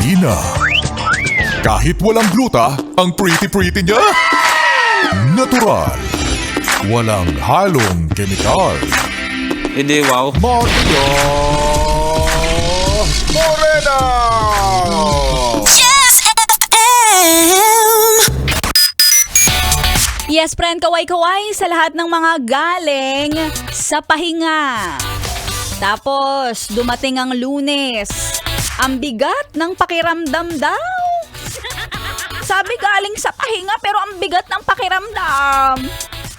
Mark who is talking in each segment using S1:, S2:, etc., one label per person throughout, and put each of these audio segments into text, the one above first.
S1: Marina. Kahit walang gluta, ang pretty-pretty niya. Natural. Walang halong kemikal.
S2: Hindi, wow.
S1: Maria Morena!
S3: Yes, friend, kaway-kaway sa lahat ng mga galing sa pahinga. Tapos, dumating ang Lunes. Ang bigat ng pakiramdam daw. Sabi galing sa pahinga pero ang bigat ng pakiramdam.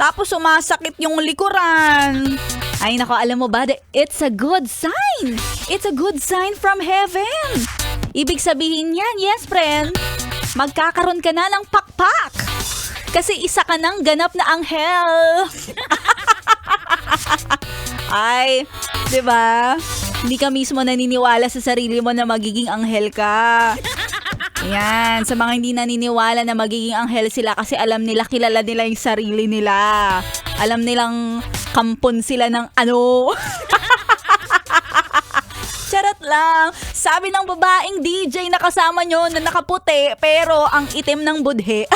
S3: Tapos sumasakit yung likuran. Ay nako, alam mo ba, it's a good sign. It's a good sign from heaven. Ibig sabihin yan, yes friend, magkakaroon ka na ng pakpak. Kasi isa ka ng ganap na anghel. Ay, 'di ba? Hindi ka mismo naniniwala sa sarili mo na magiging anghel ka. Yan, sa mga hindi naniniwala na magiging anghel sila kasi alam nila, kilala nila yung sarili nila. Alam nilang kampon sila ng ano. Charot lang. Sabi ng babaeng DJ na kasama nyo na nakaputi pero ang itim ng budhe.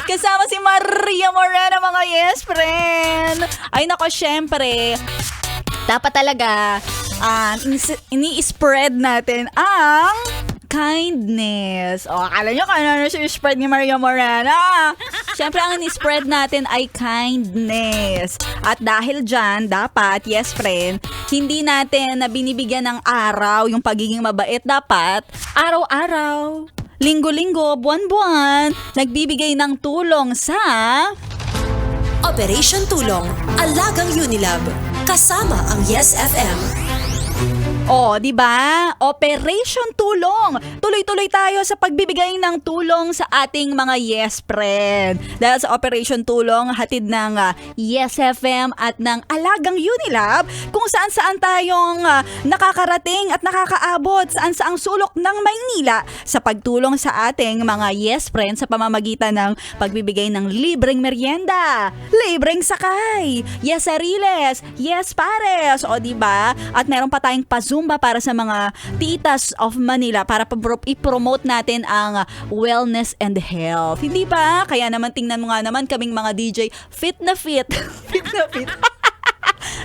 S3: Kasama si Maria Morena, mga yes friend. Ay nako, syempre, dapat talaga ini-spread natin ang kindness. O, akala nyo kaya na spread ni Maria Morena. Syempre, ang ini-spread natin ay kindness. At dahil dyan, dapat, yes friend, hindi natin na binibigyan ng araw yung pagiging mabait. Dapat, araw-araw, linggo-linggo, buwan-buwan, nagbibigay ng tulong sa
S4: Operation Tulong, Alagang Unilab. Kasama ang Yes FM.
S3: O, di ba? Operation Tulong. Tuloy-tuloy tayo sa pagbibigay ng tulong sa ating mga yes friend. Dahil sa Operation Tulong, hatid ng Yes FM at ng Alagang Unilab, kung saan-saan tayong nakakarating at nakakaabot saan-saang sulok ng Maynila sa pagtulong sa ating mga yes friend sa pamamagitan ng pagbibigay ng libreng merienda, libreng sakay, yes sariles, yes pares, o di ba? At meron pa tayong Zumba para sa mga titas of Manila para i-promote natin ang wellness and health. Hindi ba? Kaya naman tingnan mo nga naman kaming mga DJ fit na fit. Fit na fit.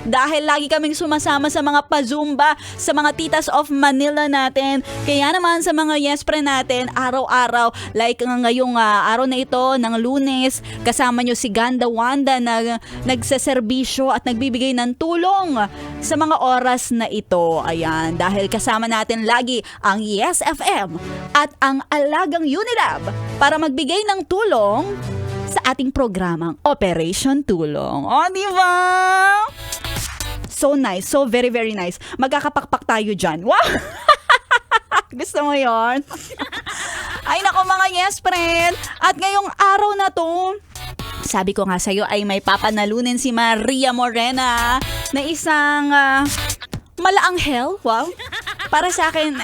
S3: Dahil lagi kaming sumasama sa mga pa-Zumba, sa mga titas of Manila natin. Kaya naman sa mga yes friend natin, araw-araw, like ngayong araw na ito ng Lunes, kasama nyo si Ganda Wanda na nagsaserbisyo at nagbibigay ng tulong sa mga oras na ito. Ayan, dahil kasama natin lagi ang Yes FM at ang Alagang Unilab para magbigay ng tulong sa ating programang Operation Tulong. O, di ba? So nice. So very, very nice. Magkakapakpak tayo dyan. Wow! Gusto mo yon? Ay nako mga yes friend. At ngayong araw na to, sabi ko nga sa'yo ay may papanalunin si Maria Morena na isang malaanghel. Wow! Para sa akin,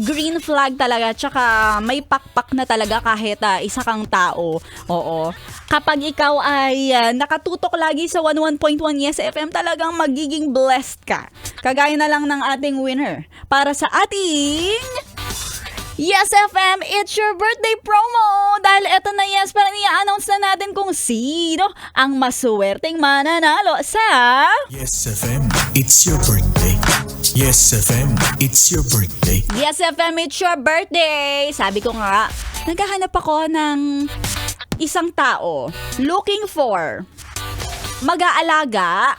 S3: green flag talaga. Tsaka may pakpak na talaga kahit isa kang tao. Oo. Kapag ikaw ay nakatutok lagi sa 11.1 Yes FM, talagang magiging blessed ka. Kagaya na lang ng ating winner para sa ating Yes FM, it's your birthday promo! Dahil eto na yes, para i-announce na natin kung sino ang masuwerteng mananalo sa
S5: Yes FM, it's your birthday. Yes FM, it's your birthday.
S3: Yes FM, it's your birthday! Sabi ko nga, naghahanap ako ng isang tao looking for mag-aalaga,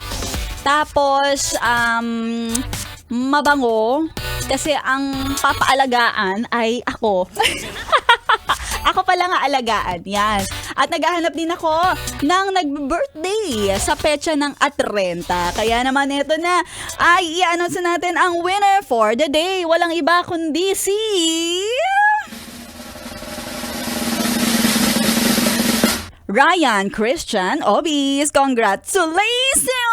S3: tapos mabango, kasi ang papaalagaan ay ako. Ako pala nga alagaan, yan. At naghahanap din ako ng nag-birthday sa petsa ng 30. Kaya naman ito na, ay i-announce natin ang winner for the day. Walang iba kundi si Ryan Christian Obis. Congratulations!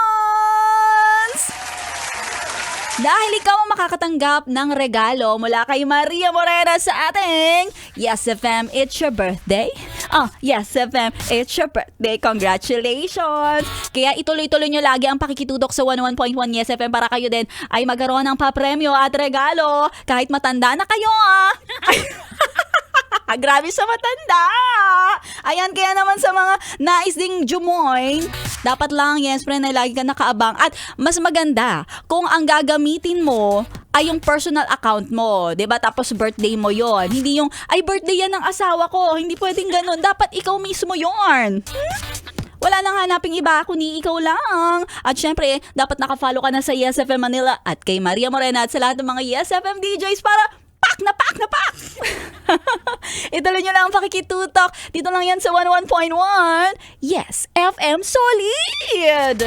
S3: Dahil ikaw ang makakatanggap ng regalo mula kay Maria Morena sa ating Yes FM, it's your birthday Yes, FM, it's your birthday. Congratulations! Kaya ituloy-tuloy nyo lagi ang pakikitutok sa 101.1 Yes FM para kayo din ay magkaroon ng papremyo at regalo kahit matanda na kayo Grabe sa matanda. Ayan, kaya naman sa mga nais ding jumoin, dapat lang, yes, friend, na lagi ka nakaabang. At mas maganda kung ang gagamitin mo ay yung personal account mo, 'di ba? Tapos birthday mo 'yon. Hindi yung ay birthday yan ng asawa ko. Hindi pwedeng ganoon. Dapat ikaw mismo 'yon. Wala nang hanaping iba kundi ikaw lang. At syempre, dapat naka-follow ka na sa Yes FM Manila at kay Maria Morena at sa lahat ng mga Yes FM DJs para pak na pak! Ituloy nyo lang ang pakikitutok. Dito lang yan sa 101.1 Yes FM Solid!